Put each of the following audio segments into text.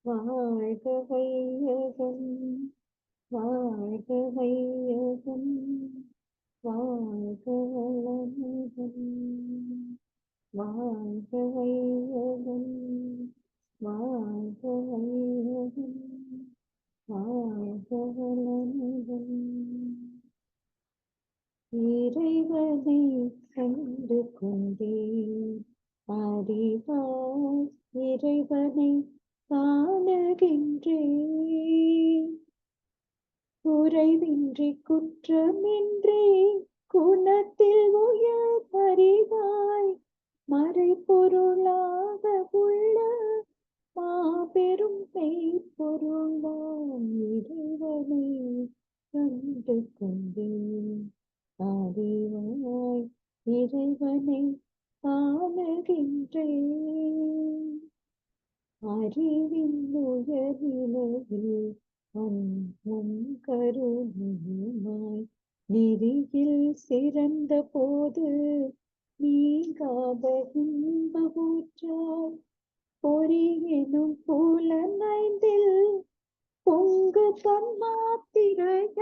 வாழ்க வையகம், வாழ்க வையகம், வாழ்க வளமுடன். வாழ்க வையகம், வாழ்க வையகம், வாழ்க வளமுடன். இறைவனை கண்டு கொண்டேன் அறிவாய், இறைவனை காணுகின்றேன். குறைவின்றி குற்றமின்றி குணத்தில் உயர் அறிவாய், மறைபொருளாக உள்ள மாபெரும் மெய்ப்பொருளாம் இறைவனை கண்டு கொண்டேன் அறிவாய், இறைவனை காணுகின்றேன். அறிவின் உயர்நிலையில் அன்பும் கருணையுமாய் நெறியில் சிறந்த போது நீங்காத இன்பூற்றாய் பொறியெனும் புலனைந்தில் பொங்கு தன்மாத்திரையாய்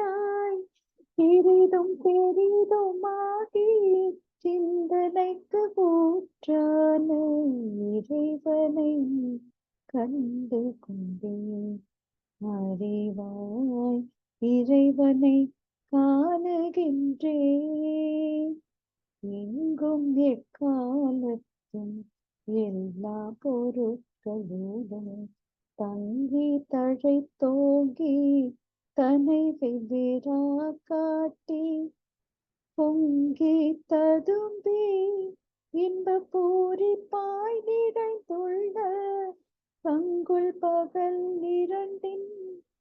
பெரிதும் பெரிதுமாகி சிந்தனைக்கு ஊற்றான இறைவனை கண்டு கொண்டேன் அறிவாய், இறைவனை காணுகின்றேன். எங்கும் எக்காலத்தும் எல்லா பொருட்களுடன் தங்கி தழைத்தோங்கி தன்னை வெவ்வேறா காட்டி பொங்கி ததும்பி இன்ப பூரிப்பாய் நிறைந்துள்ள பங்குல் பகல் இரண்டின்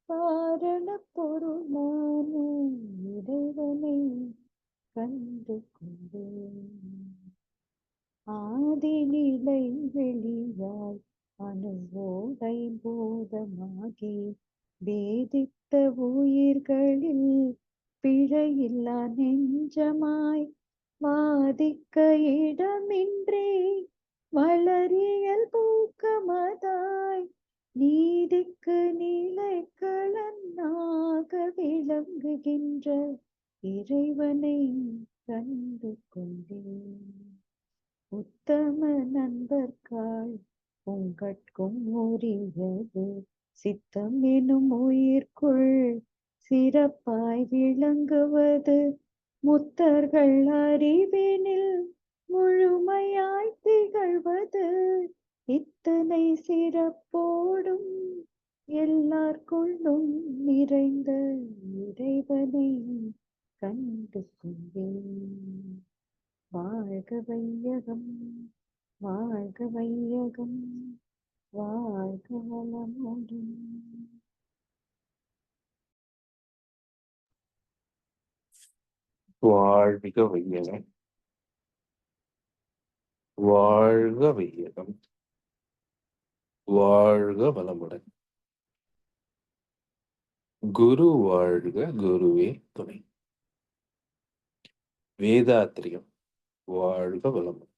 காரண பொருளான இறைவனை கண்டு கொண்டேன். ஆதி நிலை வெளியாய் அணுவோடை போதமாகி வேதித்த உயிர்களில் பிழையில்லா நெஞ்சமாய் வாதிக்க இடமின்றி வளரியல் பூக்கமதாய் நீதிக்கு நிலைக்களனாக விளங்குகின்ற இறைவனை கண்டு கொண்டேன். உத்தம நண்பர்காள் உங்கட்கும் உரியது சித்தம் எனும் உயிர்க்குள் சிறப்பாய் விளங்குவது முத்தர்கள் அறிவினில் முழுமையாய் திகழ்வது இத்தனை சிறப்போடும் எல்லாருக்குள்ளும் நிறைந்த இறைவனை கண்டு கொண்டேன். வாழ்க வையகம், வாழ்க வையகம், வாழ்க வளமுடன். வாழ்க வையகம், வாழ்க வையகம், வாழ்க வளமுடன். குரு வாழ்க, குருவே துணை. வேதாத்திரியம் வாழ்க வளமுடன்.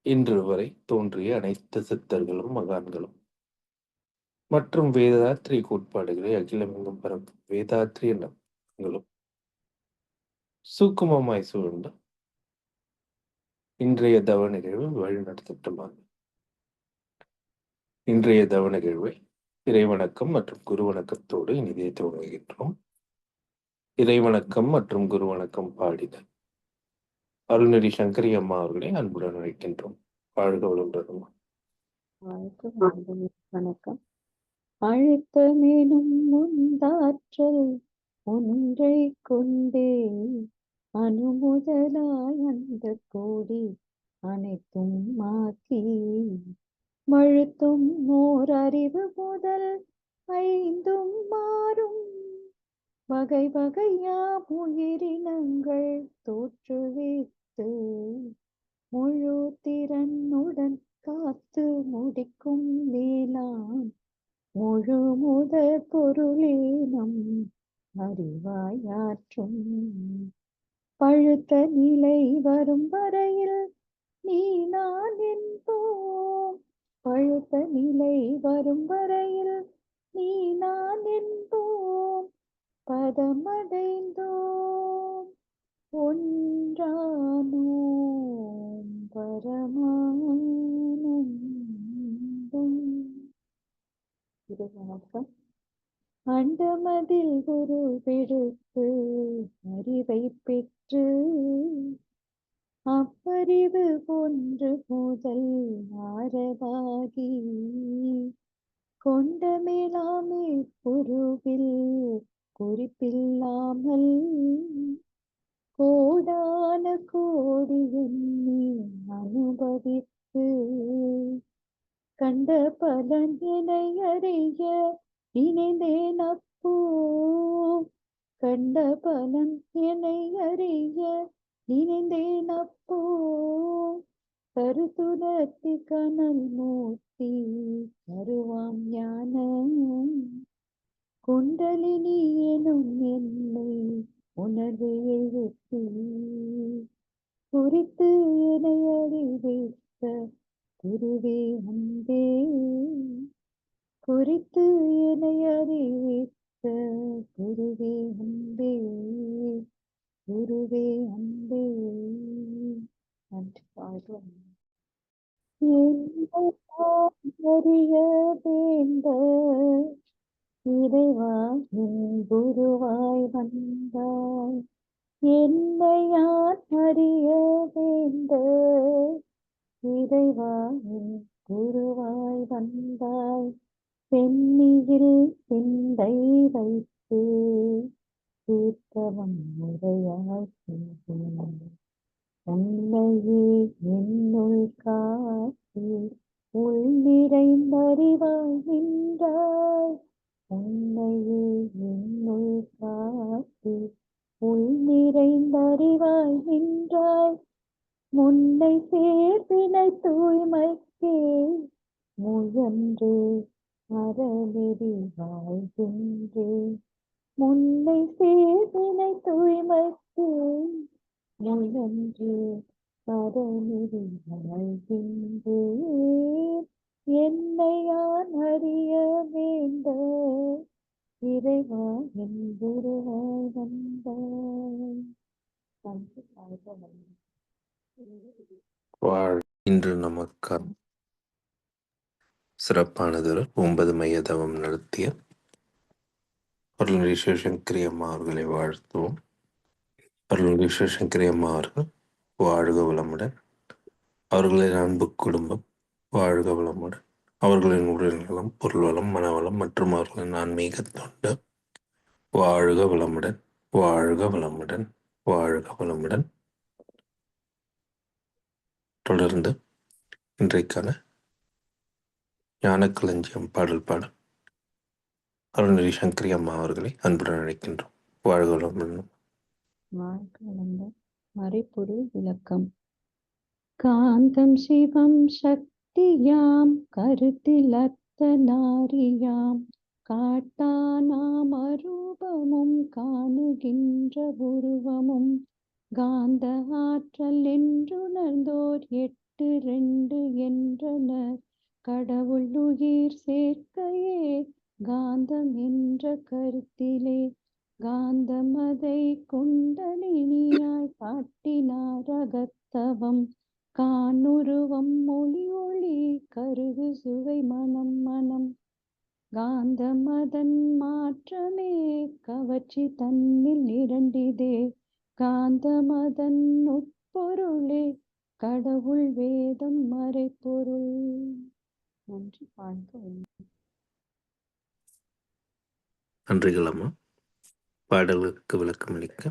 இன்று வரை தோன்றிய அனைத்து சித்தர்களும் மகான்களும் மற்றும் வேதாத்திரிய கோட்பாடுகளை அகிலமெங்கும் பரப்பும் வேதாத்திரிய நபர்களும் சூக்குமமாய் சூழ்ந்த இன்றைய தவ நிகழ்வு வழிநடத்தட்டுமாக. இன்றைய தவ நிகழ்வை இறைவணக்கம் மற்றும் குரு வணக்கத்தோடு இனிதே தொடங்குகின்றோம். இறைவணக்கம் மற்றும் குரு வணக்கம் பாடின அருள்நெறி சங்கரி அம்மா அவர்களை அன்புடன் அழைக்கின்றோம். வாழ்க வளமுடன். வணக்கம். அழுத்தமேனும் முந்தாற்றல் ஒன்றை கொண்டே அணுமுதலாய் அந்த கோடி அனைத்தும் மாக்கி மழுத்தும் ஓர் அறிவு முதல் ஐந்தும் மாறும் வகை வகையா உயிரினங்கள் தோற்றுவித்து முழு திறனுடன் காத்து முடிக்கும் வேளாண் முழு முதற் பொருளே நம் அறிவாயாற்றும் பழுத்த நிலை வரும் வரையில் நீ நான் என்போம் பழுத்த நிலை வரும் வரையில் நீ நான் என்போம், பதமடைந்தோம், ஒன்றானோம், பரமானந்தம். வணக்கம். அண்டமதில் குரு பிடித்து அறிவை பெற்று அப்பறிவு ஒன்று முதல் ஆரவாகி கொண்ட மேலாமே குருவில் குறிப்பில்லாமல் கோடான கோடி எண்ணி அனுபவித்து கண்ட பலன் என்னை அறிய நினைந்தேன் அப்போ, கண்ட பலன் என்னை அறிய நினைந்தேன் அப்போ, கருத்துணர்த்தி கனல் மூர்த்தி கருவாம் ஞான குண்டலினி எனும் என்னை உணர்வு எழுப்பி குறித்து என்னை அறிவித்த குருவே அன்பே, குறித்து என்னை அறிவித்த குருவே அன்பே, குருவே அன்பே. அறிய வேண்ட இறைவா என் குருவாய் வந்தாய், என்னை யார் அறிய வேண்ட இறைவா என் குருவாய் வந்தாய், பெண்ணியில் சிந்தை வைத்து தீர்த்தவன் முறையாய் செய்தேன், உன்னையே என்னுள் காத்து உள் நிறைந்தறிவாய் நின்றாய், உன்னையே என்னுள் காத்து உள் நிறைந்தறிவாய் நின்றாய், முன்னை சேர்வினை தூய்மைக்கே முயன்று அறநெறி வாழ்கின்றேன், முன்னை சேர்வினை தூய்மைக்கே முயன்று அறநெறி வாழ்கின்றேன், என்னை யான் அறிய வேண்ட இறைவா என் குருவாய் வந்தாய். இன்று நமக்கு சிறப்பானதொரு 9 மைய தவம் நடத்திய அருள்நிதி சிவசங்கரி அம்மா அவர்களை வாழ்த்துவோம். அருள்நிதி சிவசங்கரி அம்மா அவர்கள் வாழ்க வளமுடன், அவர்களின் அன்பு குடும்பம் வாழ்க வளமுடன், அவர்களின் உடல்நலம், பொருள் வளம், மனவளம் மற்றும் அவர்களின் ஆன்மீக தொண்டு வாழ்க வளமுடன், வாழ்க வளமுடன், வாழ்க வளமுடன். தொடர்ந்து இன்றைக்கான ஞானக்களஞ்சியம் பாடல் பாட அருள்நிதி சங்கரி அம்மா அவர்களை அன்புடன் அழைக்கின்றோம். வாழ்க வளமுடன். மறைப்பொருள் விளக்கம். காந்தம் சிவம் சக்தியாம் கருத்தில் அர்த்தநாரியாம் காட்டானாம் அரூபமும் காணுகின்ற உருவமும் காந்த ஆற்றல் என்றுணர்ந்தோர் 8 என்றனர், கடவுள் உயிர் சேர்க்கையே காந்தம் என்ற கருத்திலே காந்தம் அதை குண்டலினியாய் காட்டினார் அகத்தவம், காணுருவம் ஒளி ஒளி கருது சுவை மனம் மனம், காந்தம் அதன் மாற்றமே கவர்ச்சி தன்னில் இரண்டிதே, காந்தம் அதன் உட்பொருளே கடவுள் வேதம் மறைப்பொருள். நன்றி. நன்றிகள் அம்மா. பாடல்களுக்கு விளக்கமளிக்க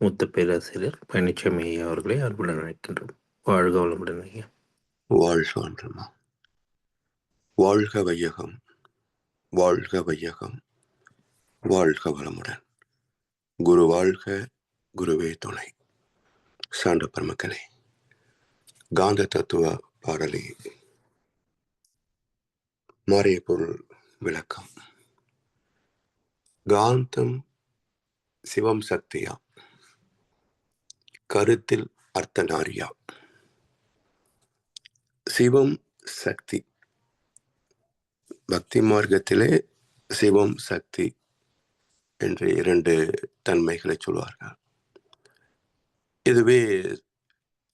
மூத்த பேராசிரியர் பழனிசாமி ஐயா அவர்களை அன்புடன் அழைக்கின்றோம். வாழ்க வளமுடன் ஐயா. வாழ்க வளமுடன். வாழ்க வையகம், வாழ்க வையகம், வாழ்க வளமுடன். குரு வாழ்க, குருவே துணை. சான்ற பெருமக்களே, காந்த தத்துவ பாடலை மாறிய பொருள் விளக்கம். காந்தம் சிவம் சக்தியா, கருத்தில் அர்த்தநாரியா. சிவம் சக்தி பக்தி மார்க்கத்திலே சிவம் சக்தி என்று 2 தன்மைகளை சொல்வார்கள். இதுவே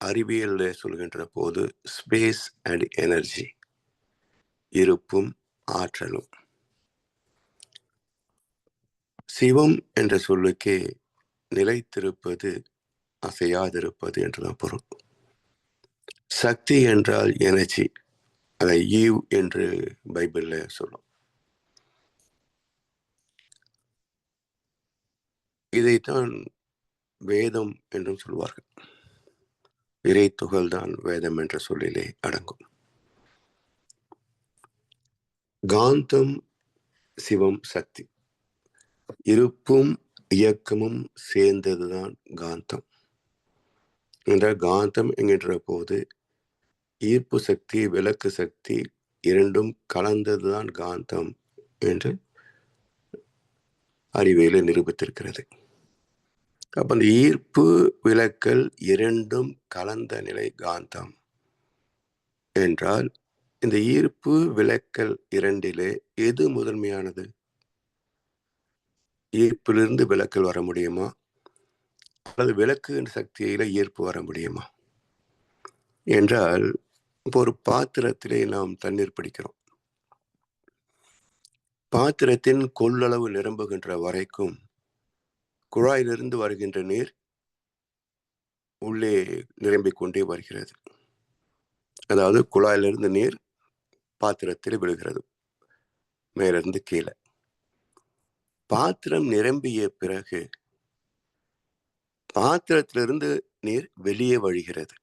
அறிவியல் சொல்கின்ற போது ஸ்பேஸ் அண்ட் எனர்ஜி, இருப்பும் ஆற்றலும். சிவம் என்ற சொல்லுக்கே நிலைத்திருப்பது, அசையாதிருப்பது என்றுதான் பொருள். சக்தி என்றால் எனர்ஜி, அதை ஈவ் என்று பைபிள்ல சொல்லும். இதைத்தான் வேதம் என்றும் சொல்வார்கள். இறை துகள்தான் வேதம் என்ற சொல்லிலே அடங்கும். காந்தம், சிவம், சக்தி, இருப்பும் இயக்கமும் சேர்ந்ததுதான் காந்தம். என்ற காந்தம் என்கின்ற போது ஈர்ப்பு சக்தி, விளக்கு சக்தி இரண்டும் கலந்ததுதான் காந்தம் என்று அறிவியல் நிரூபித்திருக்கிறது. அப்ப அந்த ஈர்ப்பு விளக்கல் இரண்டும் கலந்த நிலை காந்தம் என்றால், இந்த ஈர்ப்பு விளக்கல் இரண்டிலே எது முதன்மையானது? ஈர்ப்பிலிருந்து விளக்கல் வர முடியுமா, அல்லது விளக்கு சக்தியில ஈர்ப்பு வர முடியுமா என்றால், இப்போ ஒரு பாத்திரத்திலே நாம் தண்ணீர் பிடிக்கிறோம். பாத்திரத்தின் கொள்ளளவு நிரம்புகின்ற வரைக்கும் குழாயிலிருந்து வருகின்ற நீர் உள்ளே நிரம்பிக் கொண்டே வருகிறது. அதாவது குழாயிலிருந்து நீர் பாத்திரத்தில் விழுகிறது, மேலிருந்து கீழே. பாத்திரம் நிரம்பிய பிறகு பாத்திரத்திலிருந்து நீர் வெளியே வழிகிறது.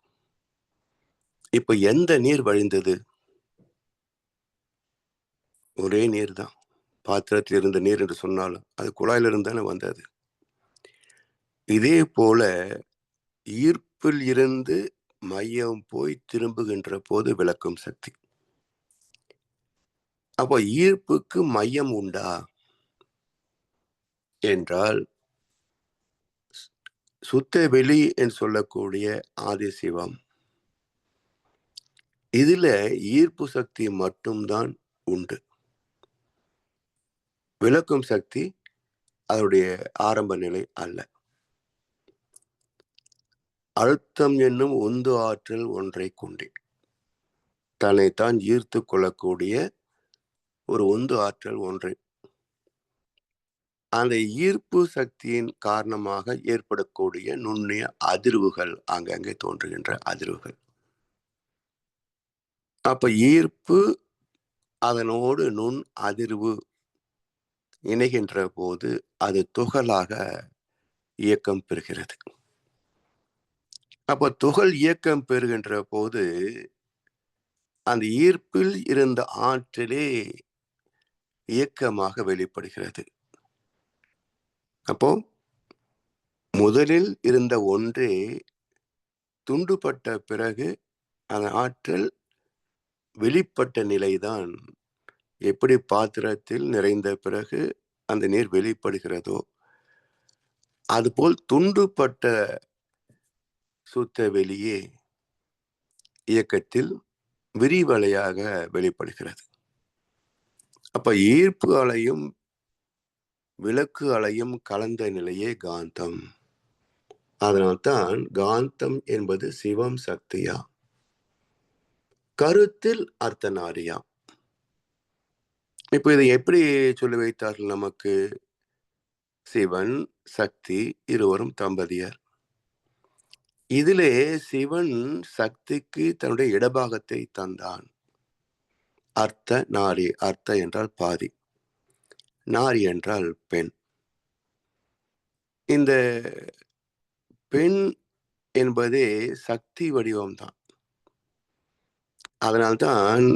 இப்ப எந்த நீர் வழிந்தது? ஒரே நீர் தான். பாத்திரத்தில் இருந்த நீர் என்று சொன்னாலும் அது குழாயிலிருந்து தானே வந்தது. இதே போல ஈர்ப்பில் இருந்து மையம் போய் திரும்புகின்ற போது விளக்கும் சக்தி. அப்போ ஈர்ப்புக்கு மையம் உண்டா என்றால், சுத்த வெளி என்று சொல்லக்கூடிய ஆதிசிவம், இதுல ஈர்ப்பு சக்தி மட்டும்தான் உண்டு. விளக்கும் சக்தி அதனுடைய ஆரம்ப நிலை அல்ல. அழுத்தம் என்னும் உந்து ஆற்றல் ஒன்றை கொண்டே தன்னைத்தான் ஈர்த்து கொள்ளக்கூடிய ஒரு உந்து ஆற்றல் ஒன்றை, அந்த ஈர்ப்பு சக்தியின் காரணமாக ஏற்படக்கூடிய நுண்ணிய அதிர்வுகள், அங்கங்கே தோன்றுகின்ற அதிர்வுகள். அப்ப ஈர்ப்பு அதனோடு நுண் அதிர்வு இணைகின்ற போது அது துகளாக இயக்கம் பெறுகிறது. அப்ப துகள் இயக்கம் பெறுகின்ற போது அந்த ஈர்ப்பில் இருந்த ஆற்றலே இயக்கமாக வெளிப்படுகிறது. அப்போ முதலில் இருந்த ஒன்றே துண்டுபட்ட பிறகு அந்த ஆற்றல் வெளிப்பட்ட நிலைதான். எப்படி பாத்திரத்தில் நிறைந்த பிறகு அந்த நீர் வெளிப்படுகிறதோ, அதுபோல் துண்டுபட்ட சுத்த வெளியே இயக்கத்தில் விரிவலையாக வெளிப்படுகிறது. அப்ப ஈர்ப்பு அலையும் விளக்கு அலையும் கலந்த நிலையே காந்தம். அதனால்தான் காந்தம் என்பது சிவம் சக்தியா, கருத்தில் அர்த்தநாரியா. இப்ப இதை எப்படி சொல்லி வைத்தார்கள் நமக்கு? சிவன் சக்தி இருவரும் தம்பதியர். இதிலே சிவன் சக்திக்கு தன்னுடைய இடபாகத்தை தந்தான். அர்த்த நாரி, அர்த்த என்றால் பாதி, நாரி என்றால் பெண். இந்த பெண் என்பதே சக்தி வடிவம்தான். அதனால்தான்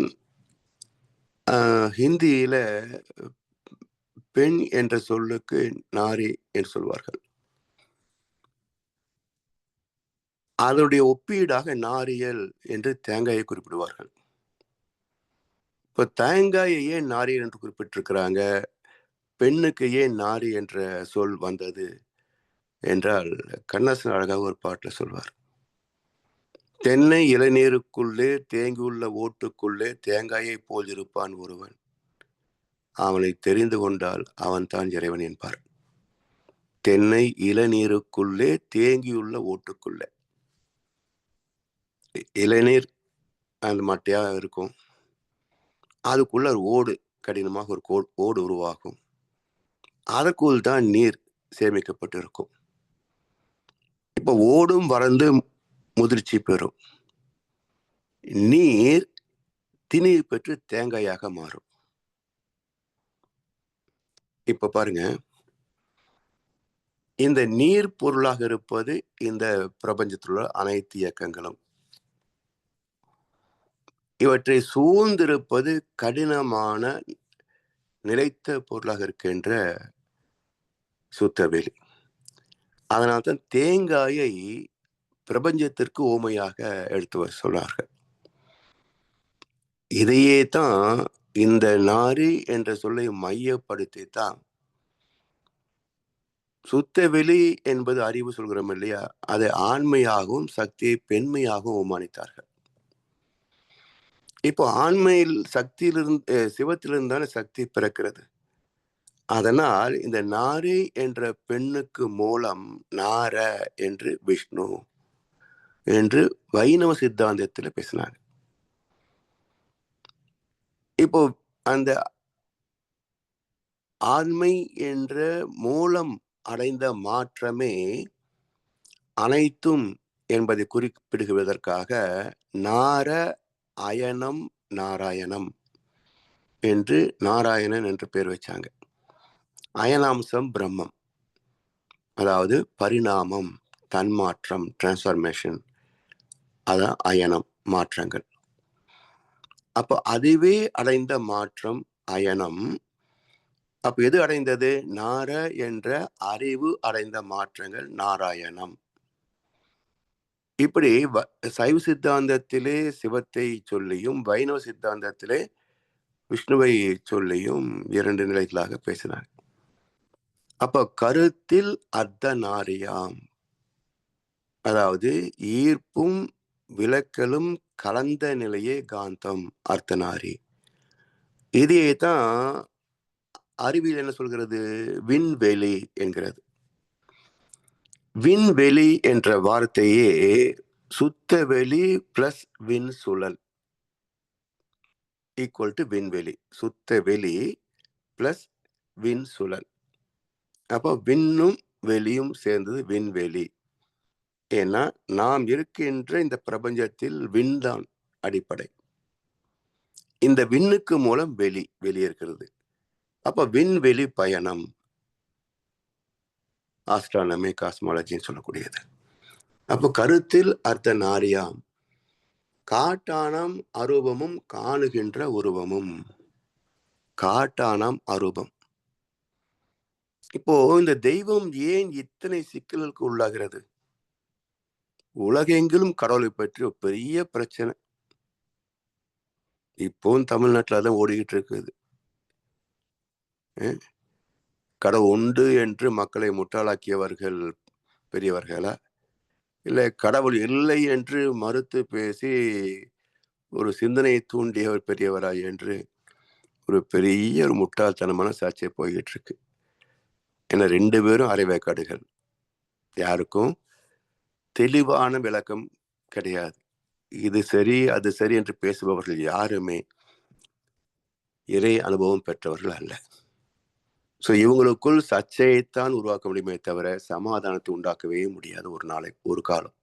ஹிந்தியில பெண் என்ற சொல்லுக்கு நாரி என்று சொல்வார்கள். அதனுடைய ஒப்பீடாக நாரியல் என்று தேங்காயை குறிப்பிடுவார்கள். இப்ப தேங்காயை ஏன் நாரியல் என்று குறிப்பிட்டிருக்கிறாங்க, பெண்ணுக்கு ஏன் நாரி என்ற சொல் வந்தது என்றால், கண்ணதாசன் அழகாக ஒரு பாட்டில் சொல்வார், தென்னை இளநீருக்குள்ளே தேங்கியுள்ள ஓட்டுக்குள்ளே தேங்காயை போல் இருப்பான் ஒருவன், அவனை தெரிந்து கொண்டால் அவன்தான் இறைவன் என்பார். தென்னை இளநீருக்குள்ளே தேங்கியுள்ள ஓட்டுக்குள்ளே. இளநீர் அந்த மட்டையா இருக்கும், அதுக்குள்ள ஒரு ஓடு, கடினமாக ஒரு ஓடு உருவாகும். அதற்குள் தான் நீர் சேமிக்கப்பட்டு இருக்கும். இப்ப ஓடும் வறண்டு முதிர்ச்சி பெறும், நீர் திணிவு பெற்று தேங்காயாக மாறும். இப்ப பாருங்க, இந்த நீர் பொருளாக இருப்பது இந்த பிரபஞ்சத்தில் உள்ள அனைத்து இயக்கங்களும். இவற்றை சூழ்ந்திருப்பது கடினமான நிலைத்த பொருளாக இருக்கின்ற சுத்தவெளி. அதனால்தான் தேங்காயை பிரபஞ்சத்திற்கு ஓமையாக எடுத்து சொன்னார்கள். இதையே தான் இந்த நாரி என்ற சொல்லை மையப்படுத்தி தான் சுத்தவெளி என்பது அறிவு சொல்கிறோம் இல்லையா, அதை ஆண்மையாகவும் சக்தியை பெண்மையாகவும் ஓமானித்தார்கள். இப்போ ஆண்மையில் சக்தியிலிருந்து சிவத்திலிருந்தான சக்தி பிறக்கிறது. அதனால் இந்த நாரி என்ற பெண்ணுக்கு மூலம் நார என்று விஷ்ணு என்று வைணவ சித்தாந்தத்தில் பேசினாங்க. இப்போ அந்த ஆண்மை என்ற மூலம் அடைந்த மாற்றமே அனைத்தும் என்பதை குறிப்பிடுவதற்காக நார அயனம் நாராயணம் என்று நாராயணன் என்று பெயர் வச்சாங்க. அயனாம்சம் பிரம்மம், அதாவது பரிணாமம், தன்மாற்றம், டிரான்ஸ்ஃபர்மேஷன், அதான் அயனம், மாற்றங்கள். அப்போ அதுவே அடைந்த மாற்றம் அயனம். அப்ப எது அடைந்தது? நார என்ற அறிவு அடைந்த மாற்றங்கள் நாராயணம். இப்படி சைவ சித்தாந்தத்திலே சிவத்தை சொல்லியும் வைணவ சித்தாந்தத்திலே விஷ்ணுவை சொல்லியும் இரண்டு நிலைகளாக பேசினார். அப்ப கருத்தில் அர்த்தநாரியாம், அதாவது ஈர்ப்பும் விலக்கலும் கலந்த நிலையே காந்தம் அர்த்தநாரி. இதையே தான் அறிவியல் என்ன சொல்கிறது? விண்வெளி என்கிறது. விண்வெளி என்ற வார்த்தையே சுத்தவெளி பிளஸ் விண் சுழல் ஈக்குவல் டு விண்வெளி. சுத்தவெளி பிளஸ் விண் சுழல். அப்போ விண்ணும் வெளியும் சேர்ந்தது விண்வெளி. ஏன்னா நாம் இருக்கின்ற இந்த பிரபஞ்சத்தில் விண்தான் அடிப்படை. இந்த விண்ணுக்கு மூலம் வெளியிருக்கிறது. அப்ப விண்வெளி பயணம், ஆஸ்ட்ரானமி, காஸ்மாலஜின்னு சொல்லக்கூடியது. அப்போ கருத்தில் அர்த்த நாரியாம், காட்டானாம் அரூபமும் காணுகின்ற உருவமும். காட்டானாம் அரூபம். இப்போ இந்த தெய்வம் ஏன் இத்தனை சிக்கல்களுக்கு உள்ளாகிறது? உலகெங்கிலும் கடவுளை பற்றி ஒரு பெரிய பிரச்சனை. இப்போ தமிழ்நாட்டில் தான் ஓடிக்கிட்டு இருக்குது. கடவுள் உண்டு என்று மக்களை முட்டாளாக்கியவர்கள் பெரியவர்களா, இல்லை கடவுள் இல்லை என்று மறுத்து பேசி ஒரு சிந்தனையை தூண்டியவர் பெரியவரா என்று ஒரு பெரிய ஒரு முட்டாள்தனமான சாட்சியை போய்கிட்டு இருக்கு. ஏன்னா ரெண்டு பேரும் அரைவேக்காடுகள். யாருக்கும் தெளிவான விளக்கம் கிடையாது. இது சரி அது சரி என்று பேசுபவர்கள் யாருமே இறை அனுபவம் பெற்றவர்கள் அல்ல. ஸோ இவங்களுக்குள் சர்ச்சையைத்தான் உருவாக்க முடியுமே தவிர சமாதானத்தை உண்டாக்கவே முடியாது ஒரு காலம்.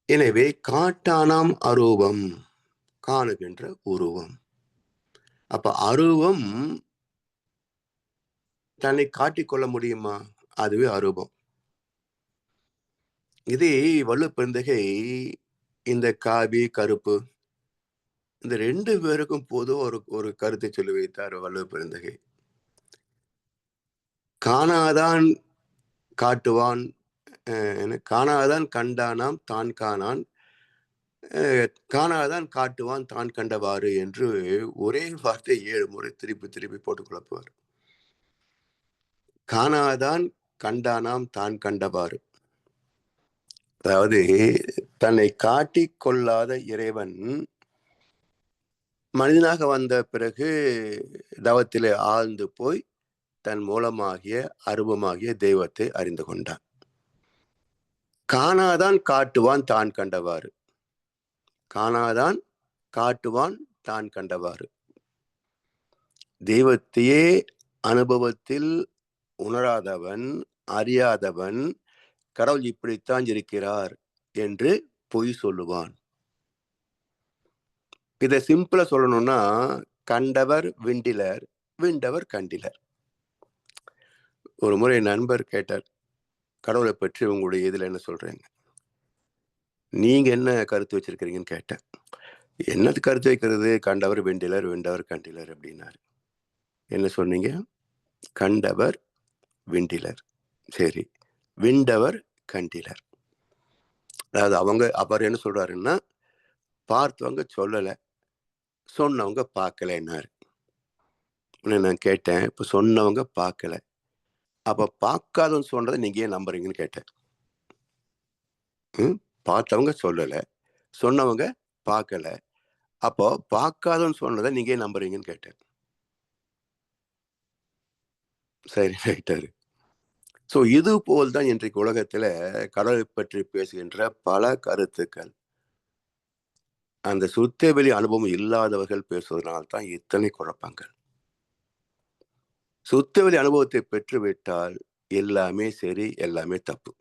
எனவே காட்டானாம் அரூபம், காணுகின்ற உருவம். அப்ப அருவம் தன்னை காட்டிக்கொள்ள முடியுமா? அதுவே அரூபம். இதே வள்ளுவப்பெருந்தகை இந்த காவி கருப்பு இந்த ரெண்டு பேருக்கும் பொதுவாக ஒரு கருத்தை சொல்லி வைத்தார் வள்ளுவப்பெருந்தகை. காணாதான் காட்டுவான், காணாதான் கண்டானாம் தான் காணான், காணாதான் காட்டுவான் தான் கண்டவாறு என்று ஒரே வார்த்தை 7 முறை திருப்பி திருப்பி போட்டு குழப்புவார். காணாதான் கண்டானாம் தான் கண்டவாறு, அதாவது தன்னை காட்டிக் கொள்ளாத இறைவன் மனிதனாக வந்த பிறகு தவத்திலே ஆழ்ந்து போய் தன் மூலமாகிய அருவமாகிய தெய்வத்தை அறிந்து கொண்டான். காணாதான் காட்டுவான் தான் கண்டவாறு, காணாதான் காட்டுவான் தான் கண்டவாறு. தெய்வத்தையே அனுபவத்தில் உணராதவன், அறியாதவன் கடவுள் இப்படித்தான் இருக்கிறார் என்று பொய் சொல்லுவான். இதை சிம்பிளா சொல்லணும்னா, கண்டவர் விண்டிலர், விண்டவர் கண்டிலர். ஒரு முறை என் நண்பர் கேட்டார், கடவுளை பற்றி உங்களுடைய இதில் என்ன சொல்றீங்க, நீங்க என்ன கருத்து வச்சிருக்கிறீங்கன்னு கேட்டேன். என்னது கருத்து வைக்கிறது, கண்டவர் விண்டிலர், விண்டவர் கண்டிலர் அப்படின்னாரு. என்ன சொன்னீங்க? கண்டவர் விண்டிலர். சரி, விண்டவர் கண்டிலர். அதாவது அவர் என்ன சொல்றாருன்னா, பார்த்தவங்க சொல்லலை, சொன்னவங்க பார்க்கலைன்னாரு. நான் கேட்டேன், இப்ப சொன்னவங்க பார்க்கல, அப்ப பார்க்காதவங்க சொன்னதை நீங்க ஏன் நம்புறீங்கன்னு கேட்டேன். பார்த்தவங்க சொல்லல, சொன்னவங்க பார்க்கல, அப்போ பார்க்காதவன்னு சொன்னதை நீங்க ஏன் நம்புறீங்கன்னு கேட்டேன். சரி ஆயிட்டாரு. ஸோ இது போல்தான் இன்றைக்கு உலகத்துல கடவுளை பற்றி பேசுகின்ற பல கருத்துக்கள் அந்த சுத்தவெளி அனுபவம் இல்லாதவர்கள் பேசுவதனால்தான் இத்தனை குழப்பங்கள். சுத்தவெளி அனுபவத்தை பெற்றுவிட்டால் எல்லாமே சரி, எல்லாமே தப்பு.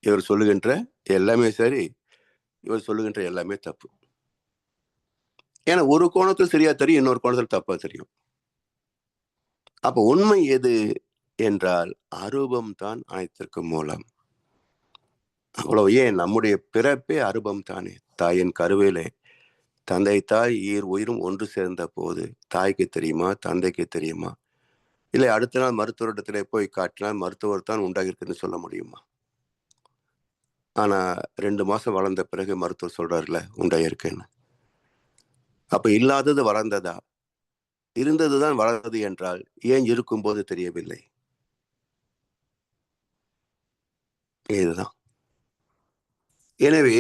இவர் சொல்லுகின்ற எல்லாமே சரி, இவர் சொல்லுகின்ற எல்லாமே தப்பு. ஏன்னா ஒரு கோணத்தில் சரியா தெரியும், இன்னொரு கோணத்தில் தப்பா தெரியும். அப்ப உண்மை எது என்றால் அரூபம் தான் அனைத்திற்கும் மூலம். அவ்வளவு ஏன் நம்முடைய பிறப்பே அரூபம் தானே. தாயின் கருவிலே தந்தை தாய் உயிரும் ஒன்று சேர்ந்த போது தாய்க்கு தெரியுமா, தந்தைக்கு தெரியுமா? இல்லை அடுத்த நாள் மருத்துவரிடத்திலே போய் காட்டினால் மருத்துவர் தான் உண்டாகிருக்குன்னு சொல்ல முடியுமா? ஆனா 2 மாசம் வளர்ந்த பிறகு மருத்துவர் சொல்றாருல உண்டாயிருக்குன்னு. அப்ப இல்லாதது வளர்ந்ததா? இருந்ததுதான் வளர்ந்தது என்றால் ஏன் இருக்கும்போது தெரியவில்லை? இதுதான். எனவே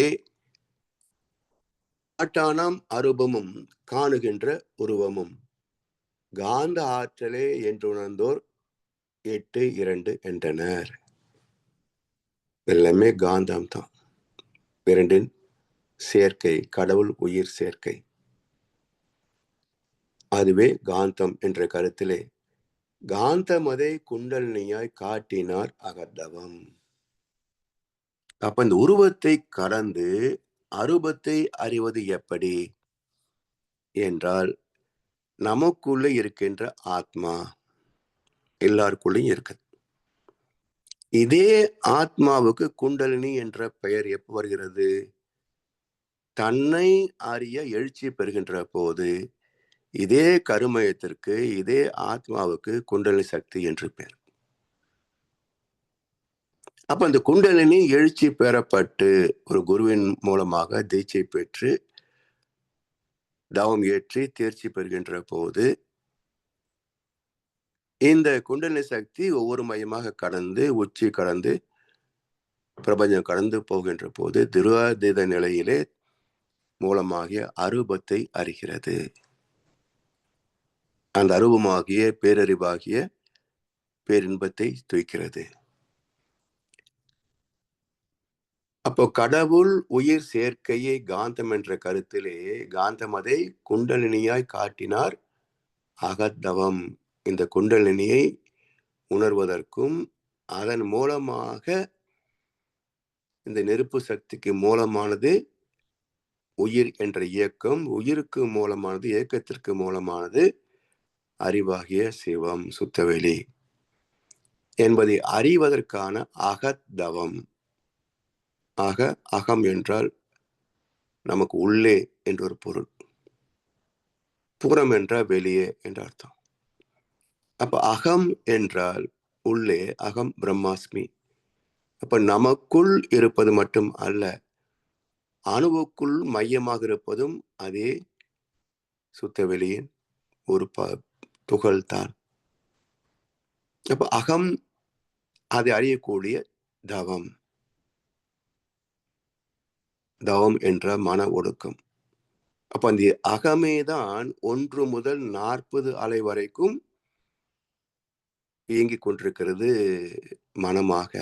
காட்டானாம் அரூபமும் காணுகின்ற உருவமும் காந்த ஆற்றலே என்றுணர்ந்தோர் 8.2 என்றனர். எல்லாமே காந்தம் தான். இரண்டின் சேர்க்கை, கடவுள் உயிர் சேர்க்கை. அதுவே காந்தம் என்ற கருத்திலே காந்தமதை குண்டலினியாய் காட்டினார் அகத்தவம். அப்ப இந்த உருவத்தை கடந்து அரூபத்தை அறிவது எப்படி என்றால், நமக்குள்ளே இருக்கின்ற ஆத்மா எல்லாருக்குள்ளேயும் இருக்கு. இதே ஆத்மாவுக்கு குண்டலினி என்ற பெயர் எப்ப வருகிறது? தன்னை அறிய எழுச்சி பெறுகின்ற போது இதே கருமயத்திற்கு, இதே ஆத்மாவுக்கு குண்டலினி சக்தி என்று பெயர். அப்ப அந்த குண்டலினி எழுச்சி பெறப்பட்டு ஒரு குருவின் மூலமாக தீட்சை பெற்று தவம் ஏற்றி தேர்ச்சி பெறுகின்ற போது இந்த குண்டலினி சக்தி ஒவ்வொரு மையமாக கடந்து உச்சி கடந்து பிரபஞ்சம் கடந்து போகின்ற போது திருவாதீத நிலையிலே மூலமாகிய அரூபத்தை அறிகிறது. அந்த அரூபமாகிய பேரறிவாகிய பேரின்பத்தை துய்க்கிறது. அப்போ கடவுள் உயிர் சேர்க்கையை காந்தம் என்ற கருத்திலே காந்தமதை குண்டலினியாய் காட்டினார் அகத்தவம். இந்த குண்டலினியை உணர்வதற்கும் அதன் மூலமாக இந்த நெருப்பு சக்திக்கு மூலமானது உயிர் என்ற இயக்கம், உயிருக்கு மூலமானது இயக்கத்திற்கு மூலமானது அறிவாகிய சிவம் சுத்தவெளி என்பதை அறிவதற்கான அகத்தவம். ஆக அகம் என்றால் நமக்கு உள்ளே என்ற ஒரு பொருள், புறம் என்றால் வெளியே என்ற அர்த்தம். அப்ப அகம் என்றால் உள்ளே, அகம் பிரம்மாஸ்மி. அப்ப நமக்குள் இருப்பது மட்டும் அல்ல, அணுவுக்குள் மையமாக இருப்பதும் அதே சுத்தவெளியின் ஒரு துகள்தான். அப்ப அகம் அதை அறியக்கூடிய தவம். தவம் என்ற மன ஒடுக்கம். அப்ப அந்த அகமேதான் 1 முதல் 40 அலை வரைக்கும் இயங்கிக் கொண்டிருக்கிறது மனமாக.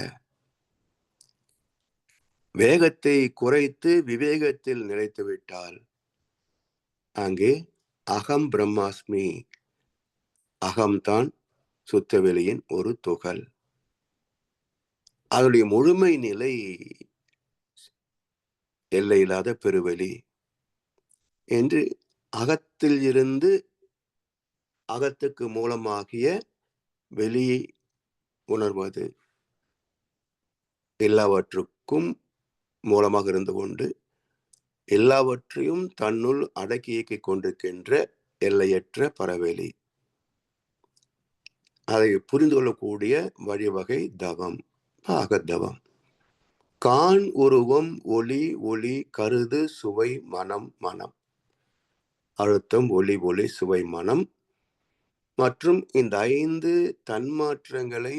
வேகத்தை குறைத்து விவேகத்தில் நிலைத்து விட்டால் அங்கே அகம் பிரம்மாஸ்மி, அகம்தான் சுத்தவெளியின் ஒரு துகள். அதனுடைய முழுமை நிலை எல்லையில்லாத பெருவெளி என்று அகத்தில் இருந்து அகத்துக்கு மூலமாகிய வெளியை உணர்வது, எல்லாவற்றுக்கும் மூலமாக இருந்து கொண்டு எல்லாவற்றையும் தன்னுள் அடக்கி இயக்கிக் கொண்டிருக்கின்ற எல்லையற்ற பரவெளி. அதை புரிந்து கொள்ளக்கூடிய வழிவகை தவம், அகத்தவம். கான் உருவம் ஒளி ஒளி கருது சுவை மனம் மனம், அழுத்தம் ஒளி ஒளி சுவை மனம் மற்றும் இந்த 5 தன்மாற்றங்களை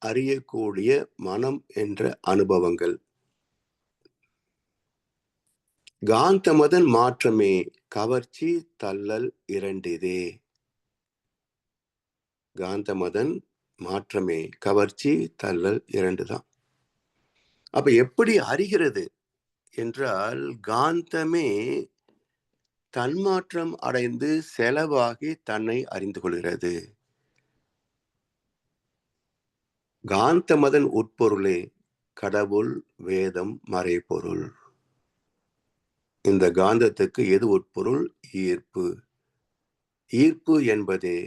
அறியக்கூடிய மனம் என்ற அனுபவங்கள். காந்தமதன் மாற்றமே கவர்ச்சி தள்ளல் இரண்டிதே. காந்தமதன் மாற்றமே கவர்ச்சி தள்ளல் 2 தான். அப்ப எப்படி அறிகிறது என்றால், காந்தமே தன்மாற்றம் அடைந்து செலவாகி தன்னை அறிந்து கொள்கிறது. காந்தமதன் உட்பொருளே கடவுள், வேதம், மறைபொருள். இந்த காந்தத்துக்கு எது உட்பொருள்? ஈர்ப்பு. ஈர்ப்பு என்பதே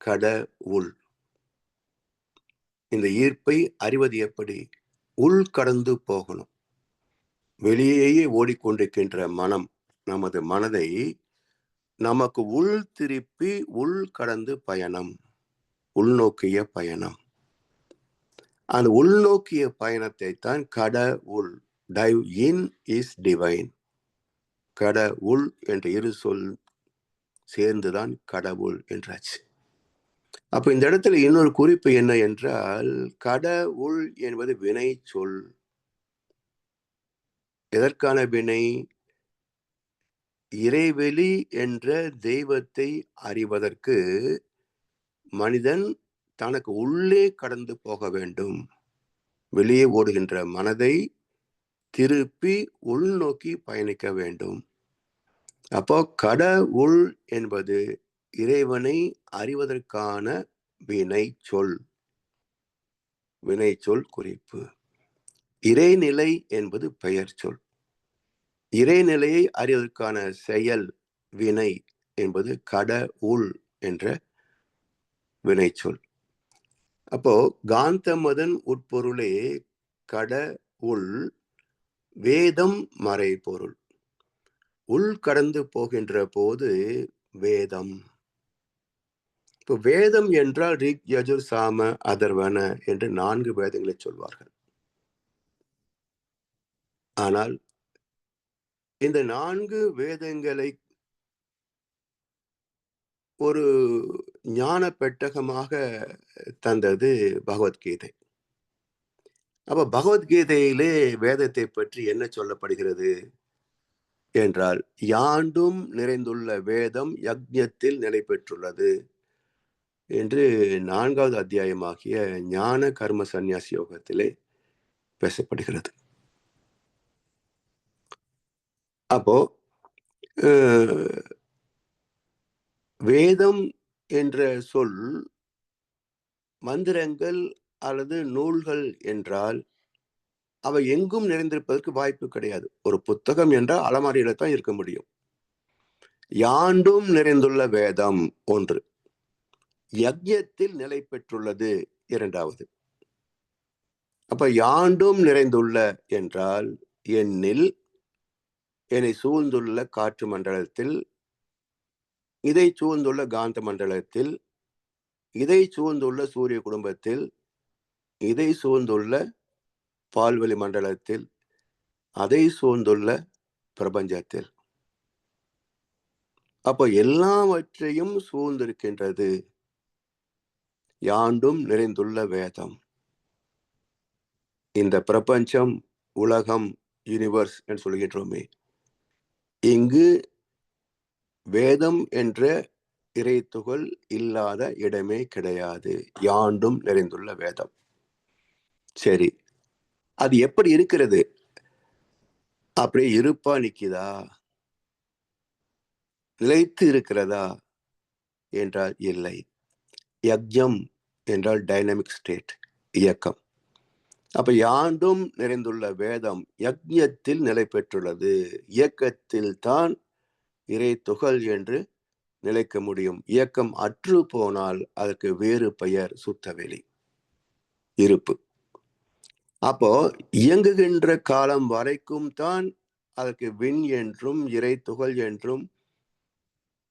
கடவுள். இந்த ஈர்ப்பை அறிவது எப்படி? உள் கடந்து போகணும். வெளியேயே ஓடிக்கொண்டிருக்கின்ற மனம், நமது மனதை நமக்கு உள் திருப்பி உள் கடந்து பயணம், உள்நோக்கிய பயணம். அந்த உள்நோக்கிய பயணத்தை தான் கடவுள், டைவ் இன் இஸ் டிவைன், கடவுள் என்ற இரு சொல் சேர்ந்துதான் கடவுள் என்றாச்சு. அப்ப இந்த இடத்துல இன்னொரு குறிப்பு என்ன என்றால், கடவுள் என்பது வினை சொல். எதற்கான வினை? இறைவெளி என்ற தெய்வத்தை அறிவதற்கு மனிதன் தனக்கு உள்ளே கடந்து போக வேண்டும். வெளியே ஓடுகின்ற மனதை திருப்பி உள்நோக்கி பயணிக்க வேண்டும். அப்போ கடவுள் என்பது இறைவனை அறிவதற்கான வினை சொல், வினை சொல் குறிப்பு. இறைநிலை என்பது பெயர் சொல். இறைநிலையை அறிவதற்கான செயல் வினை என்பது கடவுள் என்ற வினை சொல். அப்போ காந்தமதன் உட்பொருளே கடவுள், வேதம், மறைபொருள். உள் கடந்து போகின்ற போது வேதம். இப்போ வேதம் என்றால் ரிக், யஜுர், சாம, அதர்வன என்று 4 வேதங்களை சொல்வார்கள். ஆனால் இந்த 4 வேதங்களை ஒரு ஞான பெட்டகமாக தந்தது பகவத்கீதை. அப்ப பகவத்கீதையிலே வேதத்தை பற்றி என்ன சொல்லப்படுகிறது என்றால், யாண்டும் நிறைந்துள்ள வேதம் யக்ஞத்தில் நிலை பெற்றுள்ளது என்று 4வது அத்தியாயமாகிய ஞான கர்ம சந்நியாசி யோகத்திலே பேசப்படுகிறது. அப்போ வேதம் என்ற சொல் மந்திரங்கள் அல்லது நூல்கள் என்றால் அவை எங்கும் நிறைந்திருப்பதற்கு வாய்ப்பு கிடையாது. ஒரு புத்தகம் என்றால் அலமாரியில தான் இருக்க முடியும். யாண்டும் நிறைந்துள்ள வேதம் ஒன்று, யக்ஞத்தில் நிலை பெற்றுள்ளது 2வது. அப்ப யாண்டும் நிறைந்துள்ள என்றால் என்னில், என்னை சூழ்ந்துள்ள காற்று மண்டலத்தில், இதை சூழ்ந்துள்ள காந்த மண்டலத்தில், இதை சூழ்ந்துள்ள சூரிய குடும்பத்தில், இதை சூழ்ந்துள்ள பால்வெளி மண்டலத்தில், அதை சூழ்ந்துள்ள பிரபஞ்சத்தில். அப்போ எல்லாவற்றையும் சூழ்ந்திருக்கின்றது யாண்டும் நிறைந்துள்ள வேதம். இந்த பிரபஞ்சம், உலகம், யூனிவர்ஸ் என்று சொல்கின்றோமே, இங்கு வேதம் என்ற இறை துகள் இல்லாத இடமே கிடையாது. யாண்டும் நிறைந்துள்ள வேதம். சரி, அது எப்படி இருக்கிறது? அப்படியே இருப்பா நிக்குதா, நிலைத்து இருக்கிறதா என்றால் இல்லை. யக்ஞம் என்றால் டைனமிக் ஸ்டேட், இயக்கம். அப்ப யாண்டும் நிறைந்துள்ள வேதம் யக்ஞத்தில் நிலை பெற்றுள்ளது. இயக்கத்தில் தான் இறை துகள் என்று நிலைக்க முடியும். இயக்கம் அற்று போனால் அதற்கு வேறு பெயர் சுத்தவெளி, இருப்பு. அப்போ இயங்குகின்ற காலம் வரைக்கும் தான் அதற்கு விண் என்றும் இறை துகள் என்றும்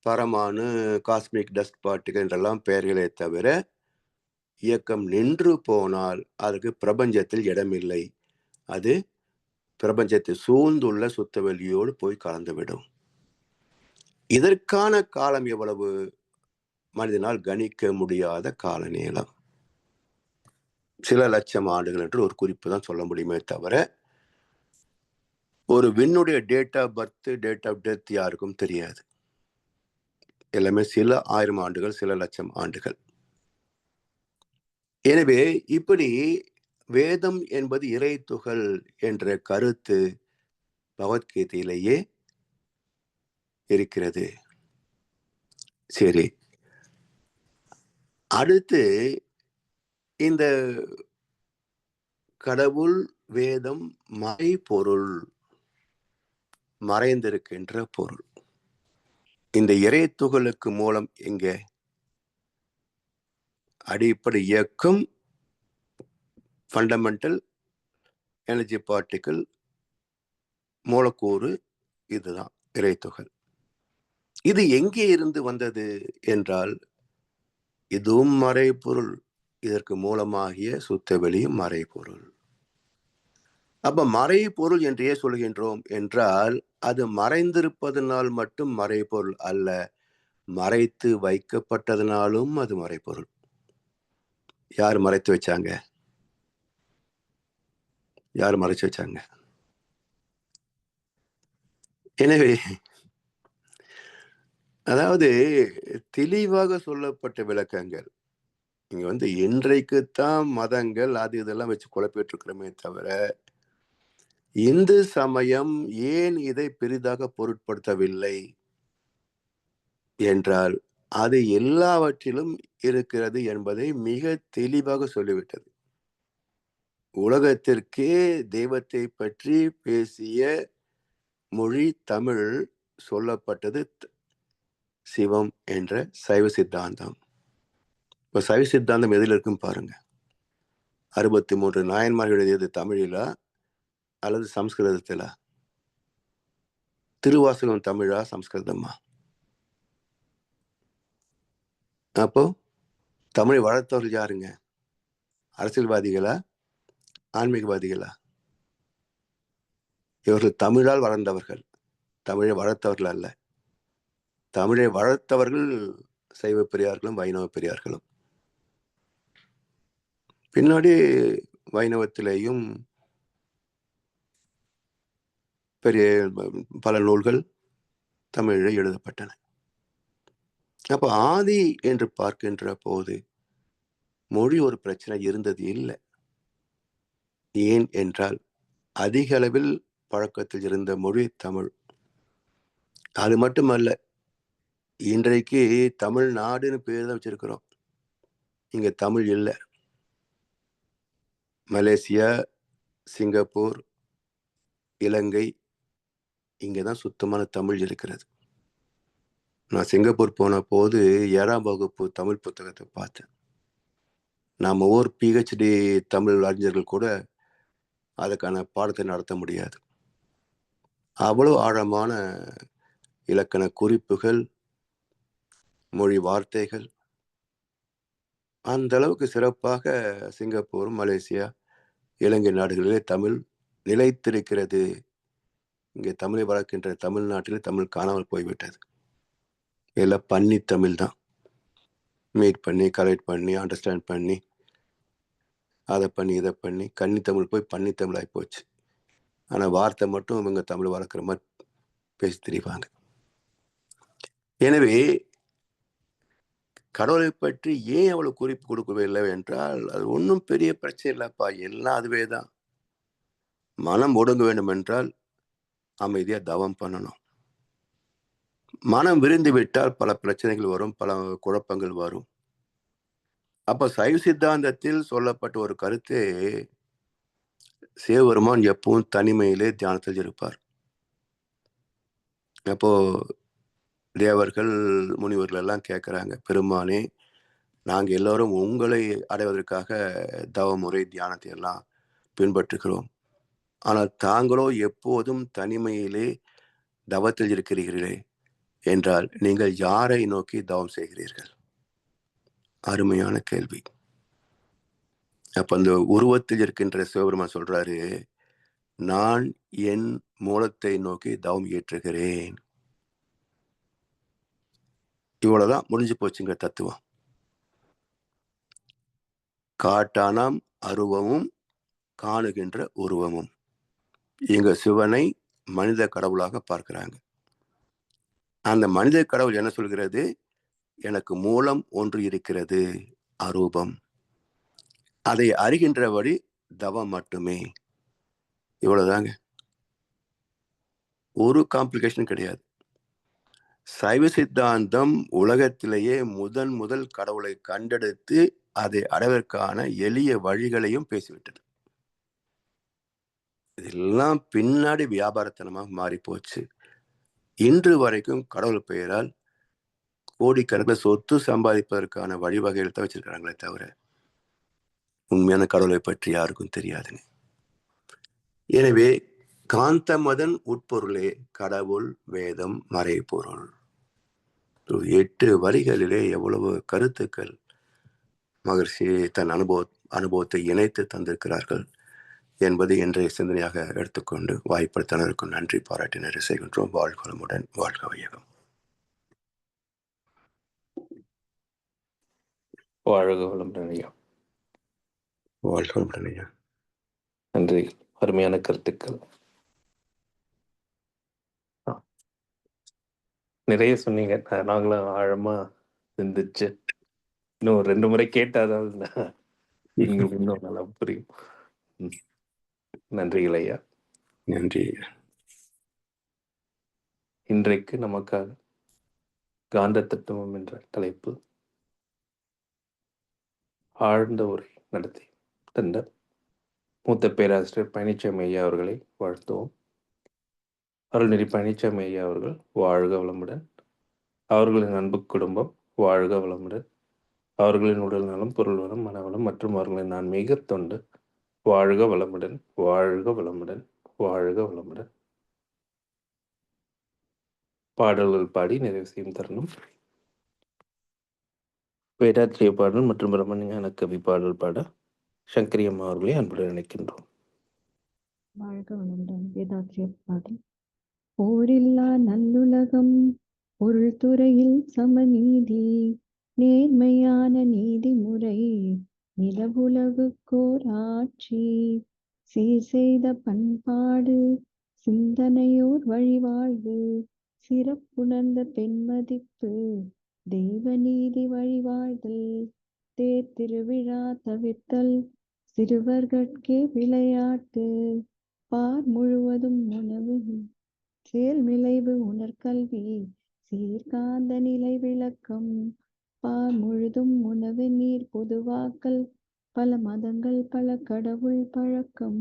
பரமானு, காஸ்மிக் டஸ்ட் பார்ட்டிகல் என்றெல்லாம் பெயர்களே தவிர, இயக்கம் நின்று போனால் அதுக்கு பிரபஞ்சத்தில் இடமில்லை. அது பிரபஞ்சத்தை சூழ்ந்துள்ள சுத்தவெளியோடு போய் கலந்துவிடும். இதற்கான காலம் எவ்வளவு? மனிதனால் கணிக்க முடியாத கால நீளம். சில லட்சம் ஆண்டுகள் என்று ஒரு குறிப்பு தான் சொல்ல முடியுமே தவிர, ஒரு விண்ணுடைய date of birth, date of death யாருக்கும் தெரியாது. எல்லாமே சில 1000 ஆண்டுகள், சில லட்சம் ஆண்டுகள். எனவே இப்படி வேதம் என்பது இறை துகள் என்ற கருத்து பகவத்கீதையிலேயே இருக்கிறது. சரி, அடுத்து இந்த கடவுள் வேதம் மறைபொருள், மறைந்திருக்கின்ற பொருள். இந்த இறை துகளுக்கு மூலம் எங்கே? அடிப்படை இயக்கம், ஃபண்டமெண்டல் எனர்ஜி பார்ட்டிகிள், மூலக்கூறு, இதுதான் இறை துகள். இது எங்கே இருந்து வந்தது என்றால், இதுவும் மறைபொருள். இதற்கு மூலமாகிய சுத்தவெளியும் மறைபொருள். அப்ப மறைபொருள் என்று ஏன் சொல்கின்றோம் என்றால், அது மறைந்திருப்பதனால் மட்டும் மறைபொருள் அல்ல, மறைத்து வைக்கப்பட்டதனாலும் அது மறைபொருள். யார் மறைத்து வச்சாங்க? யார் மறைச்சு வச்சாங்க? எனவே அதாவது தெளிவாக சொல்லப்பட்ட விளக்கங்கள். இங்க இன்றைக்குத்தான் மதங்கள் அது இதெல்லாம் வச்சு குழப்பிட்டு இருக்கிறோமே தவிர, இந்து சமயம் ஏன் இதை பெரிதாக பொருட்படுத்தவில்லை என்றால், அது எல்லாவற்றிலும் இருக்கிறது என்பதை மிக தெளிவாக சொல்லிவிட்டது. உலகத்திற்கே தெய்வத்தை பற்றி பேசிய மொழி தமிழ். சொல்லப்பட்டது சிவம் என்ற சைவ சித்தாந்தம். இப்ப சைவ சித்தாந்தம் எதில் இருக்கும் பாருங்க. 63 நாயன்மார்கள் எழுதியது தமிழிலா அல்லது சம்ஸ்கிருதத்திலா? திருவாசகம் தமிழா சம்ஸ்கிருதமா? அப்போ தமிழை வளர்த்தவர்கள் யாருங்க? அரசியல்வாதிகளா, ஆன்மீகவாதிகளா? இவர்கள் தமிழால் வளர்ந்தவர்கள், தமிழை வளர்த்தவர்கள் அல்ல. தமிழை வளர்த்தவர்கள் சைவ பெரியார்களும் வைணவ பெரியார்களும். பின்னாடி வைணவத்திலேயும் பெரிய பல நூல்கள் தமிழில் எழுதப்பட்டன. அப்ப ஆதி என்று பார்க்கின்ற போது மொழி ஒரு பிரச்சனை இருந்தது இல்லை. ஏன் என்றால், அதிக அளவில் பழக்கத்தில் இருந்த மொழி தமிழ். அது மட்டுமல்ல, இன்றைக்கு தமிழ்நாடுன்னு பேர் தான் வச்சிருக்கிறோம். இங்க தமிழ் இல்லை. மலேசியா, சிங்கப்பூர், இலங்கை, இங்கதான் சுத்தமான தமிழ் இருக்கிறது. நான் சிங்கப்பூர் போன போது 7ஆம் வகுப்பு தமிழ் புத்தகத்தை பார்த்தேன். நாம PhD தமிழ் அறிஞர்கள் கூட அதுக்கான பாடத்தை நடத்த முடியாது. அவ்வளவு ஆழமான இலக்கண குறிப்புகள், மொழி வார்த்தைகள், அந்த அளவுக்கு சிறப்பாக சிங்கப்பூர், மலேசியா, இலங்கை நாடுகளிலே தமிழ் நிலைத்திருக்கிறது. இங்கே தமிழை வளர்க்கின்ற தமிழ்நாட்டில் தமிழ் காணாமல் போய்விட்டது. எல்லாம் பண்ணி தமிழ் தான். மீட் பண்ணி, கலெக்ட் பண்ணி, அண்டர்ஸ்டாண்ட் பண்ணி, அதை பண்ணி இதை பண்ணி கன்னி தமிழ் போய் பண்ணி தமிழ் ஆகி போச்சு. ஆனால் வார்த்தை மட்டும் இவங்க தமிழ் வளர்க்குற மாதிரி பேசி திரிவாங்க. எனவே கடவுளை பற்றி ஏன் அவ்வளவு குறிப்பு கொடுக்கவில்லை என்றால், அது ஒன்றும் பெரிய பிரச்சனை இல்லப்பா, எல்லாம் அதுவே தான். மனம் ஒடுங்க வேண்டும் என்றால் அமைதியா தவம் பண்ணணும். மனம் விரிந்து விட்டால் பல பிரச்சனைகள் வரும், பல குழப்பங்கள் வரும். அப்ப சைவ சித்தாந்தத்தில் சொல்லப்பட்ட ஒரு கருத்து, சிவபெருமான் எப்பவும் தனிமையிலே தியானத்தில் இருப்பார். அப்போ தேவர்கள் முனிவர்கள் எல்லாம் கேட்கிறாங்க, பெருமானே, நாங்க எல்லாரும் உங்களை அடைவதற்காக தவ முறை தியானத்தை எல்லாம் பின்பற்றுகிறோம். ஆனால் தாங்களோ எப்போதும் தனிமையிலே தவத்தில் இருக்கிறீர்களே என்றால் நீங்கள் யாரை நோக்கி தவம் செய்கிறீர்கள்? அருமையான கேள்வி. அப்ப அந்த உருவத்தில் இருக்கின்ற சிவபெருமான் சொல்றாரு, நான் என் மூலத்தை நோக்கி தவம் ஏற்றுகிறேன். இவ்வளவுதான், முடிஞ்சு போச்சுங்க தத்துவம். காட்டானாம் அருவமும் காணுகின்ற உருவமும். இங்க சிவனை மனித கடவுளாக பார்க்கிறாங்க. அந்த மனித கடவுள் என்ன சொல்கிறது? எனக்கு மூலம் ஒன்று இருக்கிறது, அரூபம். அதை அறிகின்ற வழி தவம் மட்டுமே. இவ்வளவுதாங்க, ஒரு காம்ப்ளிகேஷன் கிடையாது. சைவ சித்தாந்தம் உலகத்திலேயே முதல் கடவுளை கண்டெடுத்து அதை அடைவதற்கான எளிய வழிகளையும் பேசிவிட்டது. இதெல்லாம் பின்னாடி வியாபாரத்தனமாக மாறி போச்சு. இன்று வரைக்கும் கடவுள் பெயரால் கோடிக்கணக்கில் சொத்து சம்பாதிப்பதற்கான வழிவகைகள் தான் வச்சிருக்கிறாங்களே தவிர உண்மையான கடவுளை பற்றி யாருக்கும் தெரியாதுங்க. எனவே காந்தமதன் உட்பொருளே கடவுள், வேதம், மறைபொருள். 8 வரிகளிலே எவ்வளவு கருத்துக்கள் மகர்ஷி தன் அனுபவத்தை இணைத்து தந்திருக்கிறார்கள் என்பதை இன்றைய சிந்தனையாக எடுத்துக்கொண்டு வாய்ப்படுத்தினருக்கும் நன்றி பாராட்டி நிறைவு செய்கின்றோம். வாழ்க வளமுடன், வாழ்க வையகம். வாழ்க வளமுடன் ஐயா. வாழ்க வளமுடன் ஐயா. நன்றி, அருமையான கருத்துக்கள். நிறைய சொன்னீங்க, நாங்களும் ஆழமா சிந்திச்சு இன்னும் 2 முறை கேட்டாதான் எங்களுக்கு இன்னும் நல்லா புரியும். நன்றிகள் ஐயா. நன்றி. இன்றைக்கு நமக்காக காந்த தத்துவம் என்ற தலைப்பு ஆழ்ந்த உரை நடத்தி தந்த மூத்த பேராசிரியர் பழனிச்சாமி ஐயா அவர்களை வாழ்த்துவோம். அருள்நெறி பழனிச்சாமி ஐயா அவர்கள் வாழ்க வளமுடன். அவர்களின் அன்பு குடும்பம் வாழ்க வளமுடன். அவர்களின் உடல் நலம், பொருள் வளம், மனவளம் மற்றும் அவர்களின் ஆன்மீக தொண்டு வாழ்க வளமுடன், வாழ்க வளமுடன், வாழ்க வளமுடன். பாடல்கள் பாடி நிறைவு செய்யும் தருணம். வேதாத்திரிய பாடல் மற்றும் பிரம்மஞான கவி பாடல் பாட சங்கரி அம்மா அவர்களை அன்புடன் நினைக்கின்றோம். வாழ்க வளமுடன். வேதாத்திரிய பாடல். போரில்லா நல்லுலகம், பொருள் துறையில் சமநீதி, நேர்மையான நீதிமுறை, நிலவுலகுக்கோர் ஆட்சி, சீர் செய்த பண்பாடு, சிந்தனையோர் வழிவாழ்வு, சிறப்புணர்ந்த பெண்மதிப்பு, தெய்வ நீதி வழிவாழ்தல், தேர் திருவிழா தவிர்த்தல், சிறுவர்கட்கே விளையாட்டு, பார் முழுவதும் உணவு, செயல் விளைவு உணர்கல்வி, சீர்காந்த நிலை விளக்கம், பார் முழுதும் உணவு நீர் பொதுவாக்கல், பல மதங்கள் பல கடவுள் பழக்கம்,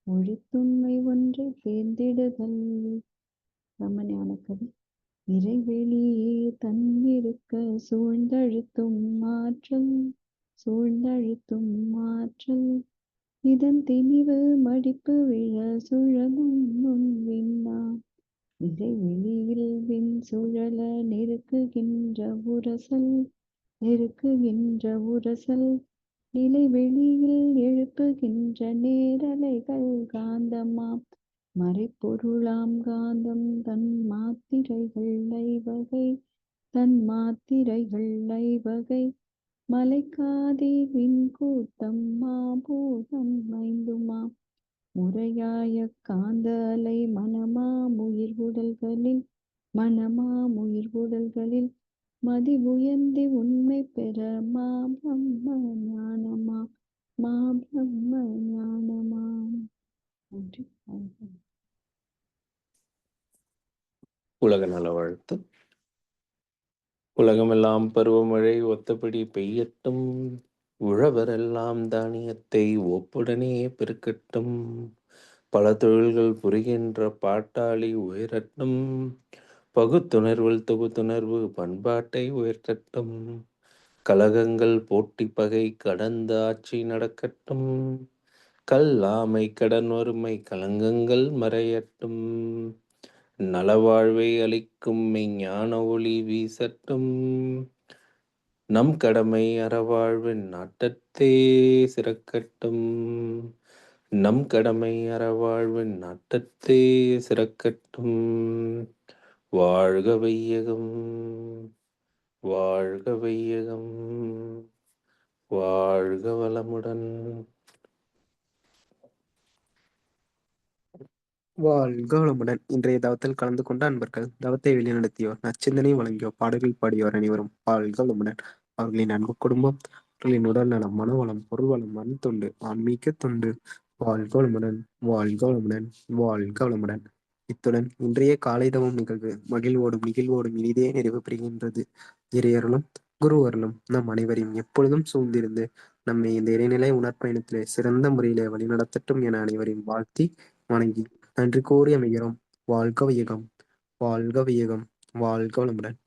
ஒழித்துண்மை ஒன்றை சேர்ந்திடுதல். ரமஞான கவி. இறைவெளியே தன்னிருக்க சூழ்ந்தழுத்தும் ஆற்றல், சூழ்ந்தழுத்தும் ஆற்றல், இதன் திணிவு மடிப்பு விழ சுழலும் நுண்விண்ணா, இறைவெளியில் விண் சுழல நெருக்குகின்ற உரசல், நெருக்குகின்ற உரசல், நிலை வெளியில் எழுப்புகின்ற நேரலைகள் காந்தமாம், மறைப்பொருளாம் காந்தம் தன் மாத்திரைகள் ஐவகை, தன் மாத்திரைகள் ஐவகை, மலைக்காதி விண்கூட்டம் மாபூதம் ஐந்துமாம், முறையாய காந்த அலை மனமாம் உயிர் உடல்களில் மனமாம் உயிர் உடல்களில் மதி உயர்ந்தி உண்மை பெற மா பிரம்ம ஞானமாம் மா பிரம்ம ஞானமாம். நன்றி. உலக நல வாழ்த்து. உலகமெல்லாம் பருவமழை ஒத்தபடி பெய்யட்டும், உழவரெல்லாம் தானியத்தை ஒப்புடனே பெருக்கட்டும், பல தொழில்கள் புரிகின்ற பாட்டாளி உயரட்டும், பகுத்துணர்வில் தொகுத்துணர்வு பண்பாட்டை உயர்த்தட்டும், கலகங்கள் போட்டி பகை கடந்த ஆட்சி நடக்கட்டும், கல்லாமை கடன் வறுமை கலங்கங்கள் மறையட்டும், நலவாழ்வை அளிக்கும் மெய்ஞான ஒளி வீசட்டும், நம் கடமை அறவாழ்வின் நாட்டத்தே சிறக்கட்டும், நம் கடமை அறவாழ்வின் நாட்டத்தே சிறக்கட்டும். வாழ்க வையகம், வாழ்க வையகம், வாழ்க வளமுடன். வாழ்க வளமுடன். இன்றைய தவத்தில் கலந்து கொண்ட அன்பர்கள், தவத்தை வெளிநடத்தியோர், நச்சிந்தனை வழங்கியோர், பாடல்கள் பாடியோர் அனைவரும் வாழ்க வளமுடன். அவர்களின் அன்பு குடும்பம், அவர்களின் உடல் நலம், மனவளம், பொருள் வளம், மண் தொண்டு, ஆன்மீக தொண்டு, வாழ்க வளமுடன், வாழ்க வளமுடன், வாழ்க வளமுடன். இத்துடன் இன்றைய காலை தவம் நிகழ்வு மகிழ்வோடும் இனிதே நிறைவு பெறுகின்றது. இறையருளும் குரு அருளும் நம் அனைவரையும் எப்பொழுதும் சூழ்ந்திருந்து நம்மை இந்த இறைநிலை உணர்பயணத்திலே சிறந்த முறையிலே வழிநடத்தட்டும் என அனைவரையும் வாழ்த்தி வணங்கி நன்றி கூறி அமைகிறோம். வாழ்க வையகம், வாழ்க வையகம், வாழ்க வளமுடன்.